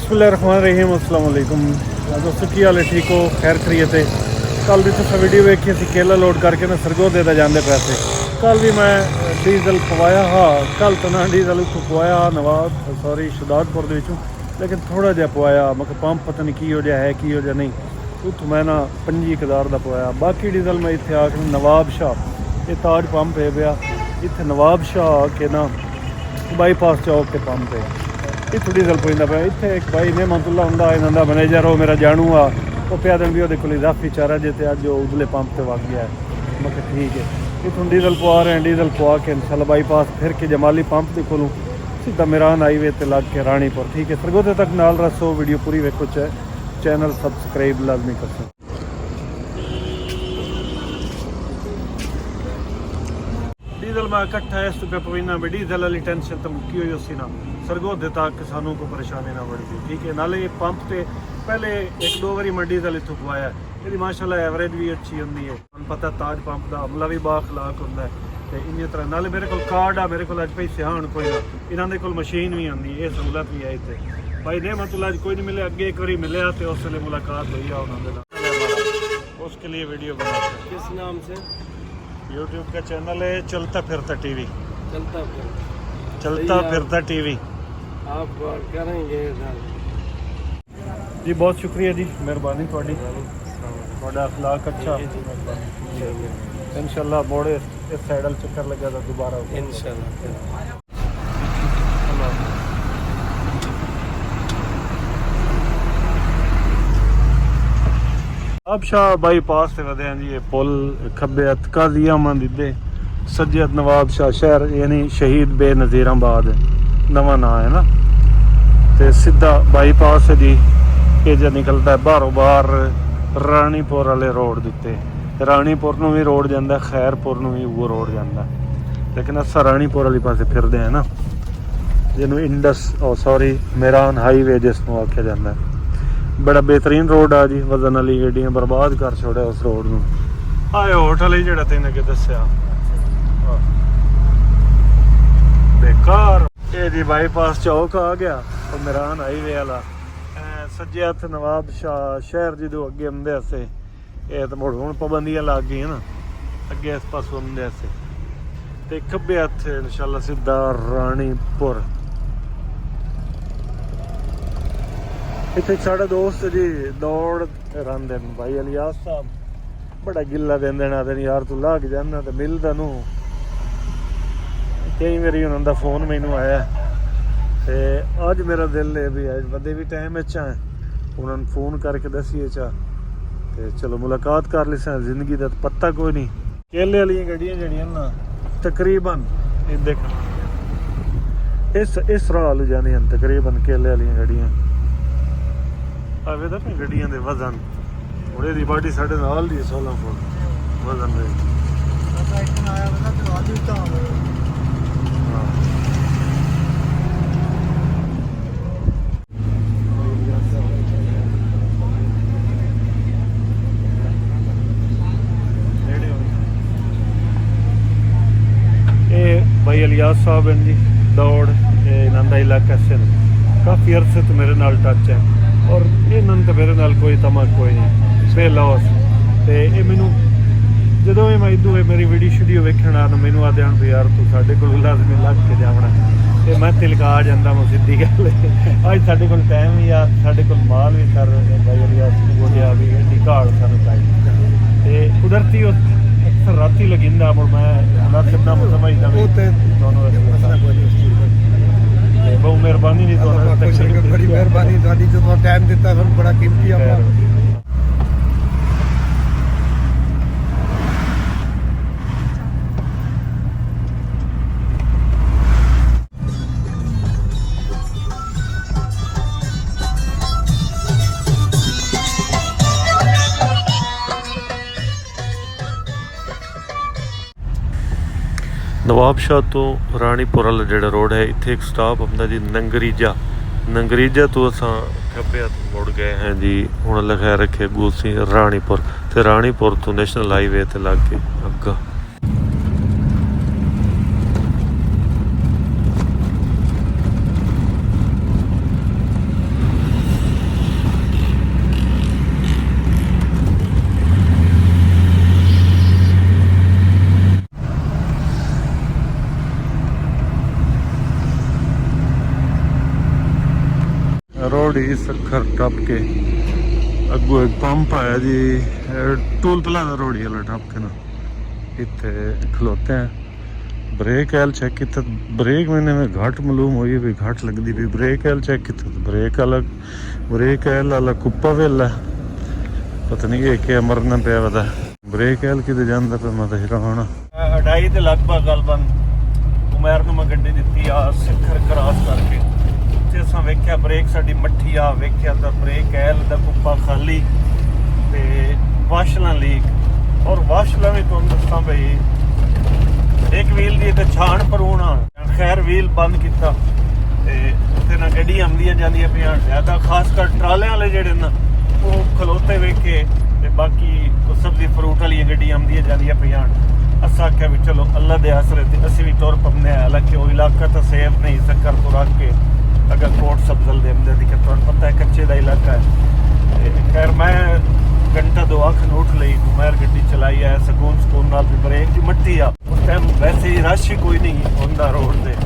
बिस्मिल्लाहिर्रहमानिर्रहीम अस्सलाम वालेकुम दोस्तों की हाल है ठीक हो खैर खरीयत है। कल भी तुम वीडियो वेखी असी केला लोड करके ना सरगोधे दा जांदे पैसे कल भी मैं डीजल पवाया हाँ कल तो ना डीजल उत्थों पवाया नवाब सॉरी शदादपुर दे विचों लेकिन थोड़ा जिहा पवाया मतलब पंप पता नहीं की हो जाए है की हो जाए नहीं उत्थों मैं ना 25,000 दा पवाया। बाकी डीजल मैं इत्थे आके नवाब शाह ये ताज पंप है पिया इत्थे नवाब शाह के ना बाईपास चौक के पंप है इत्थों डीजल पहुँचता पाया। इत्थे एक भाई नेमतुल्ला हुंदा इन्हां दा मैनेजर वो मेरा जानू आ वो पिया दिन भी वो कोल इजाफी चारा जे ते अज उदले पंप ते वग गया है। मैं कहा ठीक है इत्थों डीजल पवा रहे हैं डीजल पवा के इंशाल्लाह बाईपास फिर के जमाली पंप के कोलों सीधा मिरान हाईवे ते लग के रानीपुर ठीक है सरगोधे तक नाल रसो वीडियो पूरी वेखो चैनल सबसक्राइब लाजमी कर। डीजल मैं इकट्ठा इस पे पवीना में डीजल वाली टेंशन तो मुक्की हुई उसी ना सरगोधे तक सानू को परेशानी ना बढ़ती ठीक है। नाले पंप ते पहले एक दो बारी मैं डीजल इत्थों पवाया ये माशाल्लाह एवरेज भी अच्छी होंगी है पता ताज पंप का अमला भी बाखलाक होंगे तो इन तरह नाले मेरे को कार्ड आ मेरे को अज पैसे आन कोई ना इन्होंने को मशीन भी आती ये सहूलत भी है इतने भाई ने मतलब अज कोई नहीं मिले अगे एक बार मिले तो उस वे मुलाकात हुई है उन्होंने उसके लिए वीडियो बना किस नाम से यूट्यूब का चैनल है चलता फिरता टीवी चलता फिरता टीवी आप करेंगे जी बहुत शुक्रिया जी मेहरबानी थोड़ी थोड़ा अखलाक अच्छा इंशाल्लाह मोड़े इस साइड चक्कर लगे तो दोबारा इंशाल्लाह। अब शाह बाईपास से वधे जी ये पुल खब्बे हथ काजिया मंदिदे सज्जे हथ नवाब शाह शहर यानी शहीद बेनज़ीराबाद नवा ना है ना ते सीधा बाईपास है जी ये जो निकलता है बारों बार रानीपुर वाले रोड दिते रानीपुर नूं भी रोड जाता खैरपुर नूं भी वो रोड जाता लेकिन अस रानीपुर वाली पासे फिरते हैं ना जिन्हों इंडस सॉरी मेरान हाईवे जिसनों आख्या जाता है बड़ा बेहतरीन रोड आ जी वजन वाली गड्डियां बर्बाद कर छोड़िया उस रोड नूं आए होटल ही जो तेन अगे दसिया बेकार ये जी बाईपास चौक आ गया और मेरान हाईवे वाला सज्जे हथ नवाब शाह शहर जो अगे आंदे हसे ये तो मुड़ हुण पाबंदियां लग गई ना अगे इस पासों आंदे हसे ते खब्बे हथ इंशाल्लाह सीधा रानीपुर। इतने साढ़े दोस्त जी दौड़ रहा भाई अलियास साहब बड़ा गिला देंदे ना दिन यार तू ला के जाना तो मिलदा नू कई बारी उन्होंने फोन मैनू आया ते अज मेरा दिल है भी अज बंदे भी टाइम है उन्होंने फोन करके दसीए ते चलो मुलाकात कर ली सा जिंदगी का पत्ता कोई नहीं। केले वाली गड्डियां जड़ियां ना तकरीबन देख इस राह ले जाने तकरीबन केले वाली गड्डियां आवे तो नहीं गड्डियां दे वजन थोड़े दी बाडी साढ़े नाल दी 16 फुट वजन दे भाई अलियास साहब हैं जी दौड़ इन्होंने इलाका से काफ़ी अरसे तो मेरे नाल टच है और इन्होंने तो मेरे नाल कोई तमक कोई नहीं बे लॉस तो ये मैनू जो मैं इदू मेरी वीडियो वेखण आ मैनू आदे भी यार तू साढ़े को लाजमी लग के जावना तो मैं तिलका जाता मैं सीधी गल अज साढ़े को टाइम ही आ साढ़े को माल भी सर भाई अलियास बोलिया भी एडी घाड़ सानू चाहिए तो कुदरती अक्सर राती लगिंदा मुड़ मैं मुनासिब ना समझदा दोनों बहुत मेहरबानी जी बड़ी मेहरबानी जो टाइम दिता बड़ा कीमती नवाब शाह तो रानीपुर वाला जो रोड है इतने एक स्टॉप आता जी नंगरीजा तो असा खब्बे हथ मुड़ गए हैं जी हुण लिखा रखे गोसी रानीपुर तो रानीपुर तो नेशनल हाईवे ते लग के अग्गा रोड ही सखर टप के अगू एक पंप आया जी, टूल प्लाजा रोड ही वाला टप के ना इतने खलोते हैं। ब्रेक एल चेक किया, ब्रेक मैंने में घाट मालूम हुई भी घाट लगती भी। ब्रेक एल चेक किया, ब्रेक अलग, ब्रेक एल अलग कुप्पा वेला पता नहीं ये क्या मरना पे पता। ब्रेक एल कि जाता पे मैं हैरान। 2:30 ਦੇ ਲਗਭਗ ਗਲਬਨ ਉਮਰ ਨੂੰ ਮੈਂ ਗੱਡੀ ਦਿੱਤੀ ਆ ਸਿਖਰ ਕ੍ਰਾਸ ਕਰਕੇ। ਤੇ ਅਸਾਂ ਵੇਖਿਆ ਬ੍ਰੇਕ ਸਾਡੀ ਮੱਠੀ ਆ, ਵੇਖਿਆ ਤਾਂ ਬ੍ਰੇਕ ਐਲ ਦਾ ਕੁੱਪਾ ਖਾਲੀ ਤੇ ਵਾਸ਼ਲਾਂ ਲੀਕ। ਔਰ ਵਾਸ਼ਲਾਂ ਵੀ ਤੁਹਾਨੂੰ ਦੱਸਾਂ ਬਈ ਇੱਕ ਵੀਲ ਦੀ ਤੇ ਛਾਣ ਪਰੂਣਾ ਖੈਰ ਵੀਲ ਬੰਦ ਕੀਤਾ ਤੇ ਉੱਥੇ ਨਾ ਗੱਡੀ ਆਉਂਦੀਆਂ ਜਾਂਦੀਆਂ ਪਈਆਂ ਜ਼ਿਆਦਾ, ਖਾਸ ਕਰ ਟਰਾਲੇ ਵਾਲੇ ਜਿਹੜੇ ਨਾ ਉਹ ਖਲੋਤੇ ਵੇਖੇ ਤੇ ਬਾਕੀ ਸਬਜ਼ੀ ਫਰੂਟ ਵਾਲੀਆਂ ਗੱਡੀਆਂ ਆਉਂਦੀਆਂ ਜਾਂਦੀਆਂ ਪਈਆਂ। असा आख्या भी चलो अल्लाह दे आसरे ते असी भी तुर पवने। हालांकि वो इलाका तो सेफ नहीं, सक्कर तो रख के अगर कोट सब्जल दे दी कि तुहानू पता है कच्चे का इलाका है। खैर मैं घंटा 2 अख उठ ली, मैं गड्डी चलाई है सकून सकून नाल भी। ब्रेक की मट्टी आ उस टाइम वैसे ही रश ही कोई नहीं होंदा रोड से।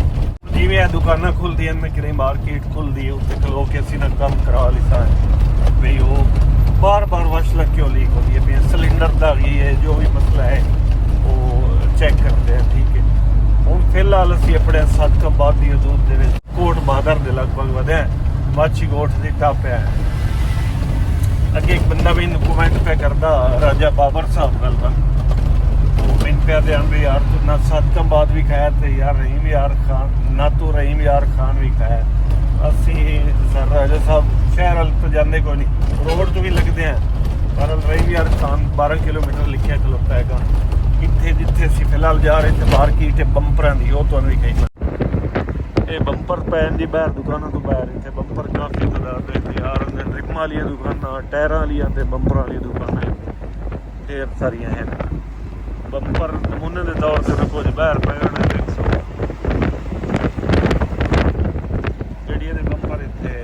जिवें ये दुकानां खुलदी हैं कि मार्केट खुलदी है उत्ते खलो के असी ना काम करा लिता है भाई। वो बार बार वशला क्यों लीक होती है, सिलेंडर का ही है जो भी मसला है वो चेक करते हैं। ठीक है हूँ फिलहाल असी अपने सदकाबाद की हदूद के कोट बहादुर के लगभग वधे माछी गोठ की टापिया है। अगे एक बंदा भी कमेंट पे करता राजा बाबर साहब गलबन, वो मैन पे ध्यान भी यार तू ना सदकाबाद भी खाया तो यार रहीम यार खान ना तू रहीम यार खान भी खाया। असी सर राजा साहब शहर वाल तो जाते कोई नहीं, रोड तो भी लगते हैं पर रहीम यार खान 12 किलोमीटर लिखिया खलोता है। इतने जिथे असी फिलहाल जा रहे थे मार्केट बंपरां दी, वो तुहानू भी कही ये बंपर पैन दी बाहर दुकानों तो बाहर इतने बंपर काफ़ी तादाद यार होंगे। रिम वाली दुकाना, टायरां वालियां ते बंपर वाली दुकाना ढेर सारियां हैं। बंपर नमूने के तौर पर कुछ बाहर पे होने जेहड़ियां बंपर इतने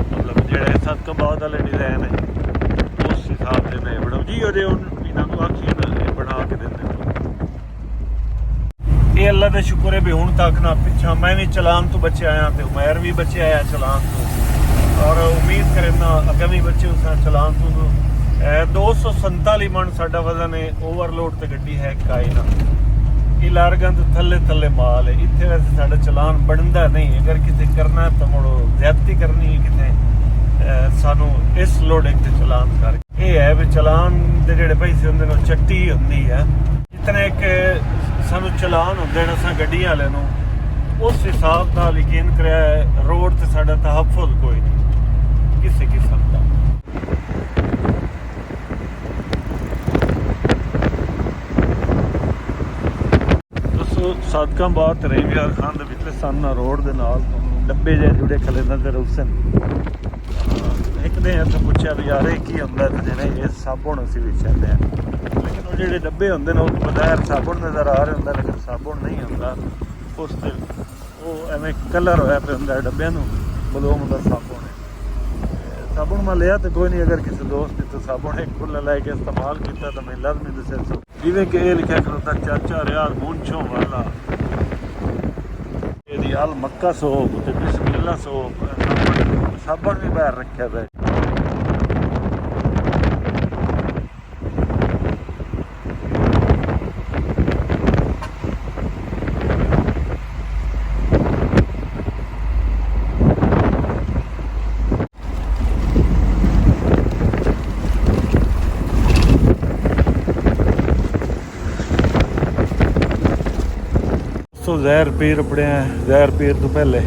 मतलब जेहड़े सदकाबाद वाले डिजाइन है उस हिसाब से मैं बनाऊ जी अजे इन्होंने आखिए बना के देते। ये अल्लाह का शुक्र है भी हूँ तक ना पिछा मैं भी चलान तो बचे आया तो उमैर भी बचे आया चलान तो, और उम्मीद करें ना अगर भी बच्चे उस चलान तो 247 मन साडा वजन है। ओवरलोड तो गड्डी है काई ना ये लारगंज थले थले माल है। इतने वैसे साडा चलान बनता नहीं, अगर किसी करना है तो मुड़ो ज्यादती करनी है कितने सानू इस लोड एक चलान कर ये है भी चलान दे जेड़े पैसे होंदे ने चट्टी होंदी है। जितने एक सानू चलान होंदे ने असां गड्डियां वाले नूं उस हिसाब नाल यकीन करिया रोड ते साडा तहफ़्फ़ुज़ कोई नहीं किसी किस्म दा। दोस्तों सदकाबाद ते रहीम यार खान दे विचले सन रोड दे नाल डब्बे जे जुड़े खले नज़र उसन। एक ने तो पूछा भी यार ये की होंदा ते जिहड़े ये साबुन असीं वेचदे हैं, लेकिन वो जिहड़े डब्बे होंदे ने वो बगैर साबुन नज़र आ रहे होंदा, लेकिन साबुन नहीं होंदा उस ते वो एवें कलर होया पे होंदा डब्बिਆਂ ਨੂੰ मालूम होंदा साबुन है। साबुन मैं लिया तो कोई नहीं, अगर किसी दोस्त ने तो साबुन एक खुला लैके इस्तेमाल किया तो मैं लाजमी दसे जिवें कि ये लिखा खलोता चाचा रियाज मूंछों वाला ये अल मक्का सोप ते बिस्मिल्ला सोप साबुन भी बाहर रखा है। तो ज़हर पीर अपने ज़हर पीर तो पहले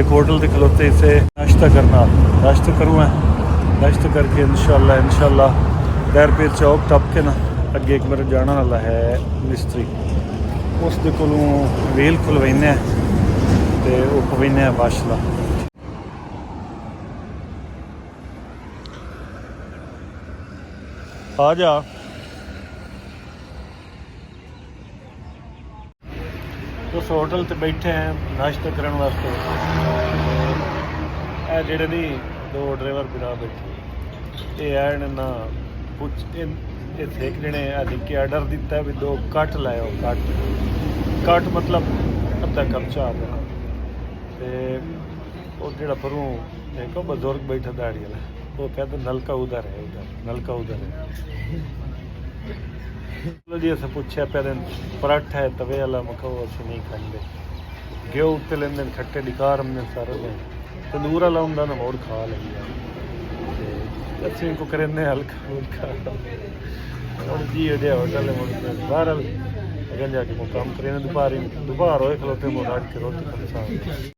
एक होटल से खलोते इसे नाश्ता करना, नाश्ता करूँ नाश्ता करके इंशाल्लाह ज़हर पीर चौक टप के ना अगे एक मेरा जाना वाला है मिस्त्री उस दे कोलों व्हील खुलवाने ते वो पवाने वाशला। आ जा उस होटल ते बैठे हैं नाश्ता करने वास्ते। ए जेड़े नी 2 ड्राइवर बिना बैठे ये आए ना कुछ एक जने निक्के आर्डर दिता है भी 2 कट लाओ। कट मतलब अद्धा कप चाह देना ते वो जेड़ा परों देखो बुजुर्ग बैठा दाढ़ी वाला, वो कहते नलका उधर है, उधर नलका उधर है। चलो जी अस पूछा पे पराठा है तवे वाला, मैं कहो असं नहीं खाते, घ्यो उत्ते लेंदे खट्टे डिकार हमने सारे दिन तंदूर वाला होंगे ना मोड़ खा लेंगे, अच्छे इनको करेंगे हल्का हल्का और जी अड़िया होटल बाहर अगर जाके वो काम करें दोपहर होए खलोते मोड़ के रोटी